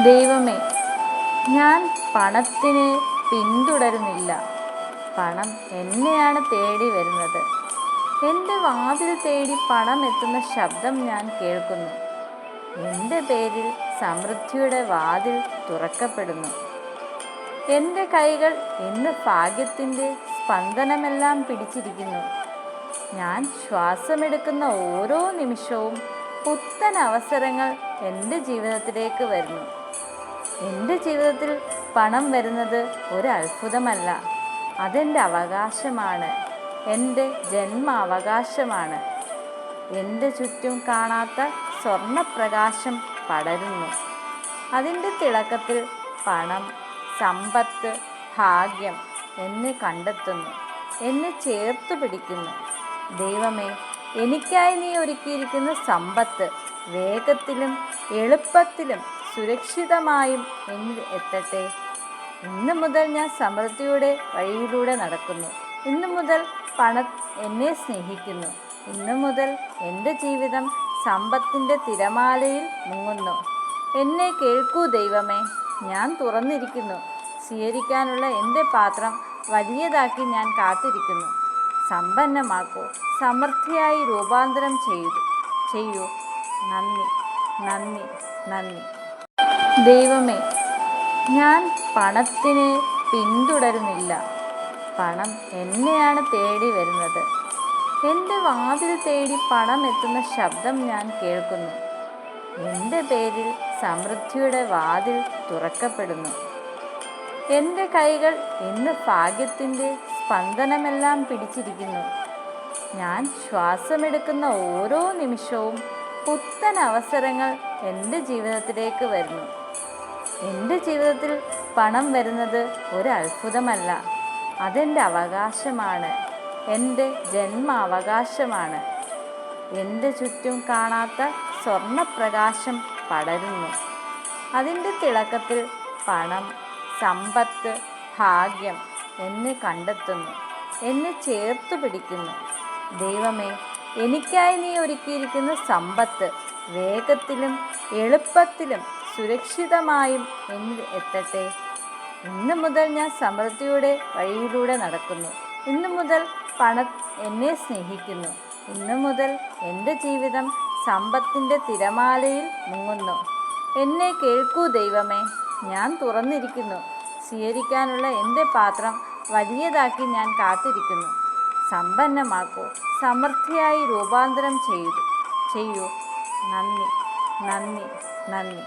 ദൈവമേ, ഞാൻ പണത്തിനെ പിന്തുടരുന്നില്ല. പണം എന്നെയാണ് തേടി വരുന്നത്. എൻ്റെ വാതിൽ തേടി പണം എത്തുന്ന ശബ്ദം ഞാൻ കേൾക്കുന്നു. എൻ്റെ പേരിൽ സമൃദ്ധിയുടെ വാതിൽ തുറക്കപ്പെടുന്നു. എൻ്റെ കൈകൾ ഇന്ന് ഭാഗ്യത്തിൻ്റെ സ്പന്ദനമെല്ലാം പിടിച്ചിരിക്കുന്നു. ഞാൻ ശ്വാസമെടുക്കുന്ന ഓരോ നിമിഷവും പുത്തൻ അവസരങ്ങൾ എൻ്റെ ജീവിതത്തിലേക്ക് വരുന്നു. എൻ്റെ ജീവിതത്തിൽ പണം വരുന്നത് ഒരു അത്ഭുതമല്ല, അതെൻ്റെ അവകാശമാണ്, എൻ്റെ ജന്മാവകാശമാണ്. എൻ്റെ ചുറ്റും കാണാത്ത സ്വർണപ്രകാശം പടരുന്നു. അതിൻ്റെ തിളക്കത്തിൽ പണം, സമ്പത്ത്, ഭാഗ്യം എന്നെ കണ്ടെത്തുന്നു, എന്നെ ചേർത്തു പിടിക്കുന്നു. ദൈവമേ, എനിക്കായി നീ ഒരുക്കിയിരിക്കുന്ന സമ്പത്ത് വേഗത്തിലും എളുപ്പത്തിലും സുരക്ഷിതമായും എന്നിൽ എത്തട്ടെ. ഇന്നു മുതൽ ഞാൻ സമൃദ്ധിയുടെ വഴിയിലൂടെ നടക്കുന്നു. ഇന്നു മുതൽ പണം എന്നെ സ്നേഹിക്കുന്നു. ഇന്നു മുതൽ എൻ്റെ ജീവിതം സമ്പത്തിൻ്റെ തിരമാലയിൽ മുങ്ങുന്നു. എന്നെ കേൾക്കൂ ദൈവമേ, ഞാൻ തുറന്നിരിക്കുന്നു. സ്വീകരിക്കാനുള്ള എൻ്റെ പാത്രം വലിയതാക്കി ഞാൻ കാത്തിരിക്കുന്നു. സമ്പന്നമാക്കൂ, സമൃദ്ധിയായി രൂപാന്തരം ചെയ്യൂ. നന്ദി, നന്ദി, നന്ദി. ദൈവമേ, ഞാൻ പണത്തിനെ പിന്തുടരുന്നില്ല. പണം എന്നെയാണ് തേടി വരുന്നത്. എൻ്റെ വാതിൽ തേടി പണം എത്തുന്ന ശബ്ദം ഞാൻ കേൾക്കുന്നു. എൻ്റെ പേരിൽ സമൃദ്ധിയുടെ വാതിൽ തുറക്കപ്പെടുന്നു. എൻ്റെ കൈകൾ ഇന്ന് ഭാഗ്യത്തിൻ്റെ സ്പന്ദനമെല്ലാം പിടിച്ചിരിക്കുന്നു. ഞാൻ ശ്വാസമെടുക്കുന്ന ഓരോ നിമിഷവും പുത്തൻ അവസരങ്ങൾ എൻ്റെ ജീവിതത്തിലേക്ക് വരുന്നു. എൻ്റെ ജീവിതത്തിൽ പണം വരുന്നത് ഒരു അത്ഭുതമല്ല, അതെൻ്റെ അവകാശമാണ്, എൻ്റെ ജന്മാവകാശമാണ്. എൻ്റെ ചുറ്റും കാണാത്ത സ്വർണപ്രകാശം പടരുന്നു. അതിൻ്റെ തിളക്കത്തിൽ പണം, സമ്പത്ത്, ഭാഗ്യം എന്നെ കണ്ടെത്തുന്നു, എന്നെ ചേർത്തു പിടിക്കുന്നു. ദൈവമേ, എനിക്കായി നീ ഒരുക്കിയിരിക്കുന്ന സമ്പത്ത് വേഗത്തിലും എളുപ്പത്തിലും സുരക്ഷിതമായും എന്നിൽ എത്തട്ടെ. ഇന്നു മുതൽ ഞാൻ സമൃദ്ധിയുടെ വഴിയിലൂടെ നടക്കുന്നു. ഇന്നു മുതൽ പണം എന്നെ സ്നേഹിക്കുന്നു. ഇന്നു മുതൽ എൻ്റെ ജീവിതം സമ്പത്തിൻ്റെ തിരമാലയിൽ മുങ്ങുന്നു. എന്നെ കേൾക്കൂ ദൈവമേ, ഞാൻ തുറന്നിരിക്കുന്നു. സ്വീകരിക്കാനുള്ള എൻ്റെ പാത്രം വലിയതാക്കി ഞാൻ കാത്തിരിക്കുന്നു. സമ്പന്നമാക്കൂ, സമൃദ്ധിയായി രൂപാന്തരം ചെയ്യൂ. നന്ദി, നന്ദി, നന്ദി.